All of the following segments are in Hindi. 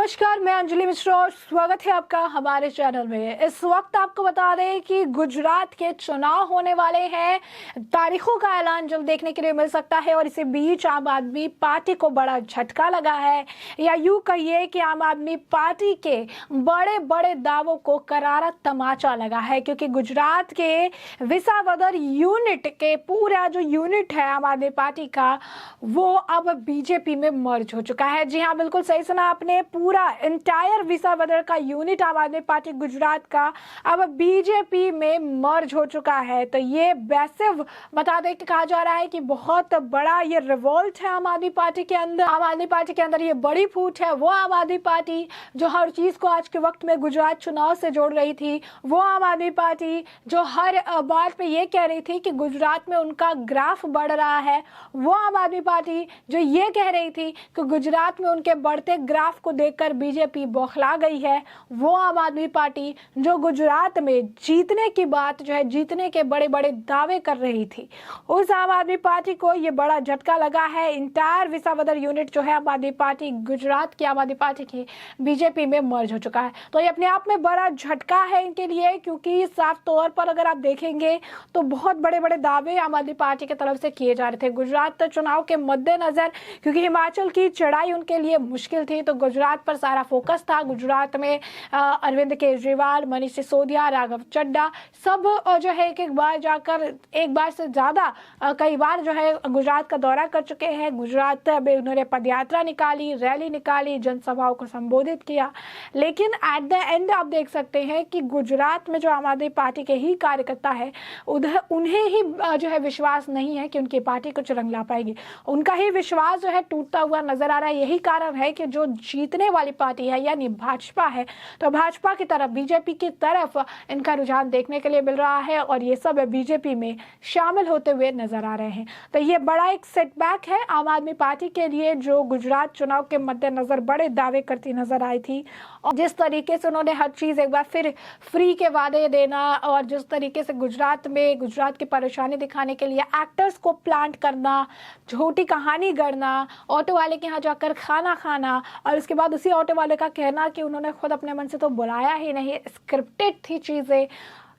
नमस्कार, मैं अंजलि मिश्रा और स्वागत है आपका हमारे चैनल में। इस वक्त आपको बता दें कि गुजरात के चुनाव होने वाले हैं। तारीखों का ऐलान जल्द देखने के लिए मिल सकता है और इसी बीच आम आदमी पार्टी को बड़ा झटका लगा है, या यूं कहिए कि आम आदमी पार्टी के बड़े बड़े दावों को करारा तमाचा लगा है, क्योंकि गुजरात के विसावदर यूनिट के पूरा जो यूनिट है आम आदमी पार्टी का, वो अब बीजेपी में मर्ज हो चुका है। जी हाँ, बिल्कुल सही सुना आपने, पूरा इंटायर विसावदर का यूनिट आम आदमी पार्टी गुजरात का अब बीजेपी में मर्ज हो चुका है। तो ये वैसे बता दें कि कहा जा रहा है कि बहुत बड़ा ये रिवोल्ट है आम आदमी पार्टी के अंदर। आम आदमी पार्टी के अंदर ये बड़ी फूट है। वो आम आदमी पार्टी जो हर चीज को आज के वक्त में गुजरात चुनाव से जोड़ रही थी, वो आम आदमी पार्टी जो हर बात पे ये कह रही थी कि गुजरात में उनका ग्राफ बढ़ रहा है, वो आम आदमी पार्टी जो ये कह रही थी कि गुजरात में उनके बढ़ते ग्राफ को देखकर बीजेपी बौखला गई है, वो आम आदमी पार्टी जो गुजरात में जीतने की बात जो है, जीतने के बड़े बड़े दावे कर रही थी, उस आम आदमी पार्टी को ये बड़ा झटका लगा है। इंटायर विसावदर यूनिट जो है आम आदमी पार्टी गुजरात की आम आदमी पार्टी की बीजेपी में मर्ज हो चुका है। तो ये अपने आप में बड़ा झटका है इनके लिए, क्योंकि साफ तौर पर अगर आप देखेंगे तो बहुत बड़े बड़े दावे आम आदमी पार्टी की तरफ से किए जा रहे थे गुजरात चुनाव के मद्देनजर, क्योंकि हिमाचल की चढ़ाई उनके लिए मुश्किल थी, तो गुजरात पर सारा फोकस था। गुजरात में अरविंद केजरीवाल, मनीष सिसोदिया, राघव चड्ढा सब जो है एक बार जाकर, एक बार से ज्यादा कई बार जो है गुजरात का दौरा कर चुके हैं। गुजरात में उन्होंने पदयात्रा निकाली, रैली निकाली, जनसभाओं को संबोधित किया, लेकिन एट द एंड आप देख सकते हैं कि गुजरात में जो आम आदमी पार्टी के ही कार्यकर्ता है, उधर उन्हें ही जो है विश्वास नहीं है कि उनकी पार्टी कुछ रंग ला पाएगी। उनका ही विश्वास जो है टूटता हुआ नजर आ रहा है। यही कारण है कि जो जीतने वाली पार्टी है यानी भाजपा है, तो भाजपा की तरफ, बीजेपी की तरफ इनका रुझान देखने के लिए मिल रहा है और ये सब बीजेपी में शामिल होते हुए नजर आ रहे हैं। तो ये बड़ा एक सेटबैक है आम आदमी पार्टी के लिए, जो गुजरात चुनाव के मद्देनजर बड़े दावे करती नजर आई थी, और जिस तरीके से उन्होंने हर चीज एक बार फिर फ्री के वादे देना, और जिस तरीके से गुजरात में गुजरात की परेशानी दिखाने के लिए एक्टर्स को प्लांट करना, झूठी कहानी गढ़ना, ऑटो वाले के यहाँ जाकर खाना खाना, और उसके बाद उसी ऑटो वाले का कहना कि उन्होंने खुद अपने मन से तो बुलाया ही नहीं, स्क्रिप्टेड थी चीजें,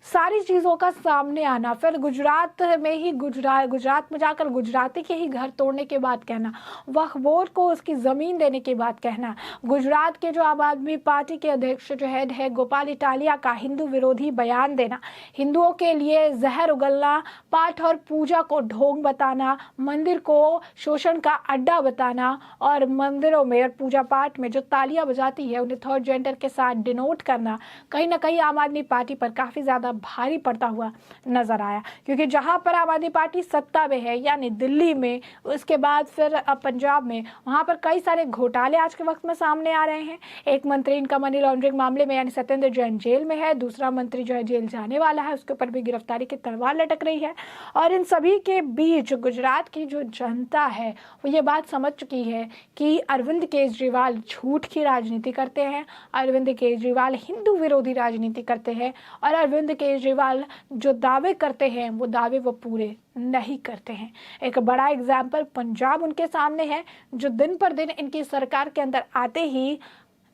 सारी चीज़ों का सामने आना, फिर गुजरात में ही गुजरात में जाकर गुजराती के ही घर तोड़ने के बाद कहना, वक्फ को उसकी ज़मीन देने के बाद कहना, गुजरात के जो आम आदमी पार्टी के अध्यक्ष जो हेड है गोपाल इटालिया का हिंदू विरोधी बयान देना, हिंदुओं के लिए जहर उगलना, पाठ और पूजा को ढोंग बताना, मंदिर को शोषण का अड्डा बताना, और मंदिरों में और पूजा पाठ में जो तालियां बजाती है उन्हें थर्ड जेंडर के साथ डिनोट करना, कहीं ना कहीं आम आदमी पार्टी पर काफ़ी ज़्यादा भारी पड़ता हुआ नजर आया। क्योंकि जहां पर आम आदमी पार्टी सत्ता में है यानी दिल्ली में, उसके बाद फिर पंजाब में, वहां पर कई सारे घोटाले आज के वक्त में सामने आ रहे हैं। एक मंत्री इनका मनी लॉन्ड्रिंग मामले में यानी सत्येंद्र जैन जेल में है, दूसरा मंत्री जो है जेल जाने वाला है, उसके ऊपर भी गिरफ्तारी की तलवार लटक रही है। और इन सभी के बीच गुजरात की जो जनता है वो ये बात समझ चुकी है कि अरविंद केजरीवाल झूठ की राजनीति करते हैं, अरविंद केजरीवाल हिंदू विरोधी राजनीति करते हैं, और अरविंद केजरीवाल जो दावे करते हैं वो दावे वो पूरे नहीं करते हैं। एक बड़ा एग्जाम्पल पंजाब उनके सामने है, जो दिन पर दिन इनकी सरकार के अंदर आते ही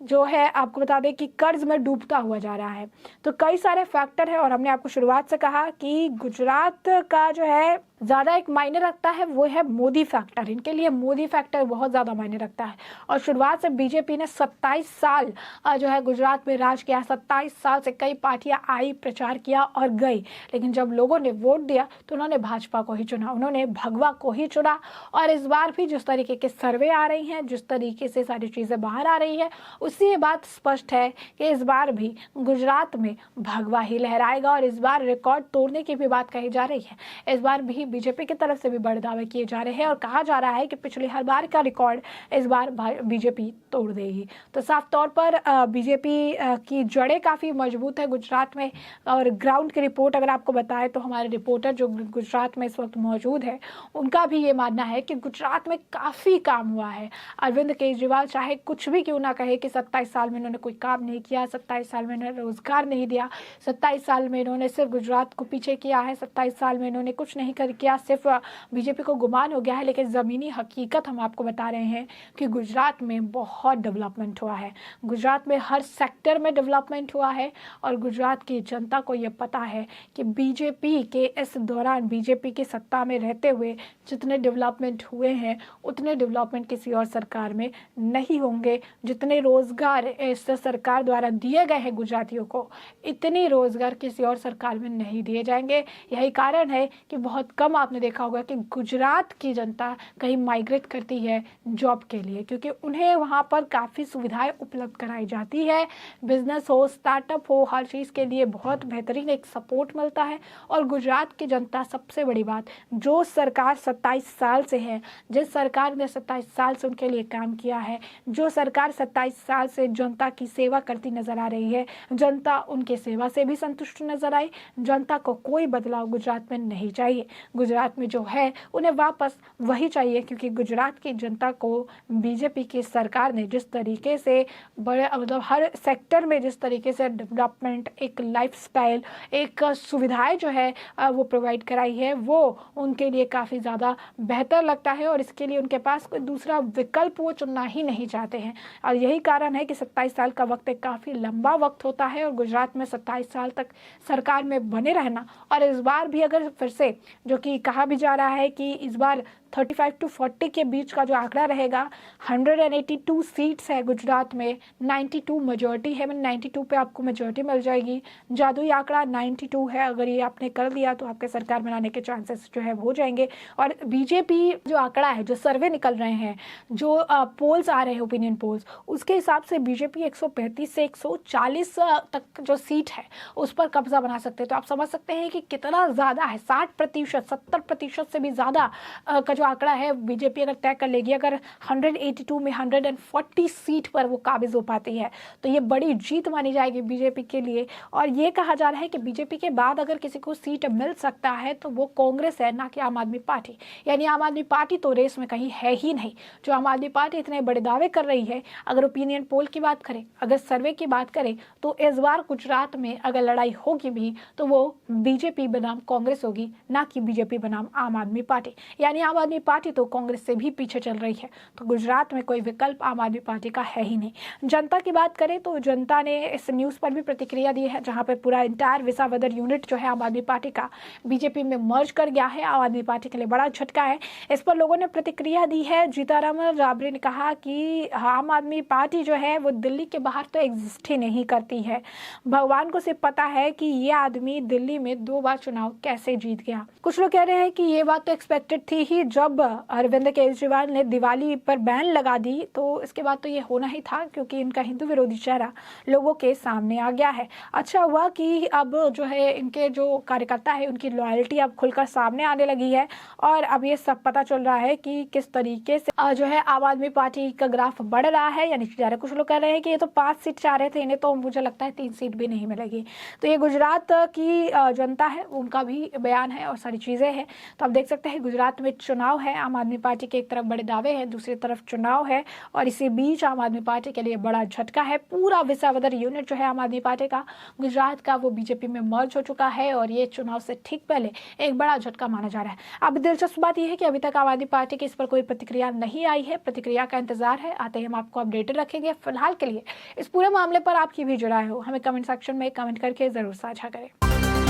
जो है आपको बता दें कि कर्ज में डूबता हुआ जा रहा है। तो कई सारे फैक्टर है, और हमने आपको शुरुआत से कहा कि गुजरात का जो है ज़्यादा एक मायने रखता है वो है मोदी फैक्टर। इनके लिए मोदी फैक्टर बहुत ज़्यादा मायने रखता है। और शुरुआत से बीजेपी ने 27 साल जो है गुजरात में राज किया। 27 साल से कई पार्टियां आई, प्रचार किया और गई, लेकिन जब लोगों ने वोट दिया तो उन्होंने भाजपा को ही चुना, उन्होंने भगवा को ही चुना। और इस बार भी जिस तरीके के सर्वे आ रही हैं, जिस तरीके से सारी चीज़ें बाहर आ रही है, उससे ये बात स्पष्ट है कि इस बार भी गुजरात में भगवा ही लहराएगा। और इस बार रिकॉर्ड तोड़ने की भी बात कही जा रही है। इस बार भी बीजेपी की तरफ से भी बड़े दावे किए जा रहे हैं और कहा जा रहा है कि पिछली हर बार का रिकॉर्ड इस बार बीजेपी तोड़ देगी। तो साफ तौर पर बीजेपी की जड़ें काफ़ी मजबूत है गुजरात में। और ग्राउंड की रिपोर्ट अगर आपको बताएं तो हमारे रिपोर्टर जो गुजरात में इस वक्त मौजूद है, उनका भी ये मानना है कि गुजरात में काफ़ी काम हुआ है। अरविंद केजरीवाल चाहे कुछ भी क्यों ना कहे कि 27 साल में इन्होंने कोई काम नहीं किया, 27 साल में इन्होंने रोजगार नहीं दिया, 27 साल में इन्होंने सिर्फ गुजरात को पीछे किया है, 27 साल में इन्होंने कुछ नहीं क्या सिर्फ बीजेपी को गुमान हो गया है, लेकिन ज़मीनी हकीकत हम आपको बता रहे हैं कि गुजरात में बहुत डेवलपमेंट हुआ है। गुजरात में हर सेक्टर में डेवलपमेंट हुआ है और गुजरात की जनता को ये पता है कि बीजेपी के इस दौरान, बीजेपी की सत्ता में रहते हुए जितने डेवलपमेंट हुए हैं उतने डेवलपमेंट किसी और सरकार में नहीं होंगे। जितने रोज़गार इस सरकार द्वारा दिए गए हैं गुजरातियों को, इतने रोज़गार किसी और सरकार में नहीं दिए जाएंगे। यही कारण है कि बहुत कम आपने देखा होगा कि गुजरात की जनता कहीं माइग्रेट करती है जॉब के लिए, क्योंकि उन्हें वहाँ पर काफ़ी सुविधाएं उपलब्ध कराई जाती है। बिजनेस हो, स्टार्टअप हो, हर चीज़ के लिए बहुत बेहतरीन एक सपोर्ट मिलता है। और गुजरात की जनता, सबसे बड़ी बात, जो सरकार 27 साल से है, जिस सरकार ने 27 साल से उनके लिए काम किया है, जो सरकार 27 साल से जनता की सेवा करती नजर आ रही है, जनता उनके सेवा से भी संतुष्ट नजर आई। जनता को कोई बदलाव गुजरात में नहीं चाहिए। गुजरात में जो है उन्हें वापस वही चाहिए, क्योंकि गुजरात की जनता को बीजेपी की सरकार ने जिस तरीके से बड़े मतलब हर सेक्टर में जिस तरीके से डेवलपमेंट, एक लाइफस्टाइल, एक सुविधाएं जो है वो प्रोवाइड कराई है, वो उनके लिए काफ़ी ज़्यादा बेहतर लगता है और इसके लिए उनके पास कोई दूसरा विकल्प वो चुनना ही नहीं चाहते हैं। और यही कारण है कि 27 साल का वक्त एक काफ़ी लंबा वक्त होता है और गुजरात में 27 साल तक सरकार में बने रहना, और इस बार भी अगर फिर से, जो कि कहा भी जा रहा है कि इस बार 35 to 40 के बीच का जो आंकड़ा रहेगा, 182 सीट्स है गुजरात में, 92 मेजॉरिटी है, 92 पे आपको मेजॉरिटी मिल जाएगी। जादुई आंकड़ा 92 है, अगर ये आपने कर लिया तो आपके सरकार बनाने के चांसेस जो है हो जाएंगे। और बीजेपी जो आंकड़ा है, जो सर्वे निकल रहे हैं, जो पोल्स आ रहे हैं, ओपिनियन पोल्स, उसके हिसाब से बीजेपी 135 से 140 तक जो सीट है उस पर कब्जा बना सकते हैं। तो आप समझ सकते हैं कि कितना ज़्यादा है, 60%, 70% से भी ज़्यादा का जो आंकड़ा है बीजेपी अगर तय कर लेगी। अगर 182 में 140 सीट पर वो काबिज हो पाती है तो ये बड़ी जीत मानी जाएगी बीजेपी के लिए। और ये कहा जा रहा है कि बीजेपी के बाद अगर किसी को सीट मिल सकता है तो वो कांग्रेस है, ना कि आम आदमी पार्टी। यानी आम आदमी पार्टी तो रेस में कहीं है ही नहीं। जो आम आदमी पार्टी इतने बड़े दावे कर रही है, अगर ओपिनियन पोल की बात करें, अगर सर्वे की बात करें, तो इस बार गुजरात में अगर लड़ाई होगी भी तो वो बीजेपी बनाम कांग्रेस होगी, ना कि बीजेपी बनाम आम आदमी पार्टी। यानी आम आदमी पार्टी तो कांग्रेस से भी पीछे चल रही है, तो गुजरात में कोई विकल्प आम आदमी पार्टी का है ही नहीं। जनता की बात करें तो जनता ने इस न्यूज़ पर भी प्रतिक्रिया दी है, जहां पर पूरा इंटायर विसावदर यूनिट जो है आम आदमी पार्टी का बीजेपी में मर्ज कर गया है। आम आदमी पार्टी के लिए बड़ा झटका है। इस पर लोगों ने प्रतिक्रिया दी है। जीताराम राबरी ने कहा कि आम आदमी पार्टी जो है वो दिल्ली के बाहर तो एग्जिस्ट ही नहीं करती है। भगवान को सिर्फ पता है कि ये आदमी दिल्ली में 2 बार चुनाव कैसे जीत गया। कुछ लोग कह रहे हैं कि ये बात तो एक्सपेक्टेड थी ही, जब अरविंद केजरीवाल ने दिवाली पर बैन लगा दी तो इसके बाद तो ये होना ही था, क्योंकि इनका हिंदू विरोधी चेहरा लोगों के सामने आ गया है। अच्छा हुआ कि अब जो है इनके जो कार्यकर्ता है उनकी लॉयल्टी अब खुलकर सामने आने लगी है और अब ये सब पता चल रहा है कि किस तरीके से जो है आम आदमी पार्टी का ग्राफ बढ़ रहा है या नीचे जा रहा है। कुछ लोग कह रहे हैं कि ये तो 5 सीट चाह रहे थे, इन्हें तो मुझे लगता है 3 सीट भी नहीं मिलेगी। तो ये गुजरात की जनता है, उनका भी बयान है और सारी चीज़ें हैं। तो आप देख सकते हैं गुजरात में चुनाव है, आम आदमी पार्टी के एक तरफ बड़े दावे हैं, दूसरी तरफ चुनाव है और इसी बीच आम आदमी पार्टी के लिए बड़ा झटका है। पूरा विसावदर यूनिट जो है आम आदमी पार्टी का गुजरात का, वो बीजेपी में मर्ज हो चुका है और ये चुनाव से ठीक पहले एक बड़ा झटका माना जा रहा है। अब दिलचस्प बात यह है कि अभी तक आम आदमी पार्टी की इस पर कोई प्रतिक्रिया नहीं आई है। प्रतिक्रिया का इंतजार है, आते ही हम आपको अपडेटेड रखेंगे। फिलहाल के लिए इस पूरे मामले पर आपकी भी राय हो हमें कमेंट सेक्शन में कमेंट करके जरूर साझा करें।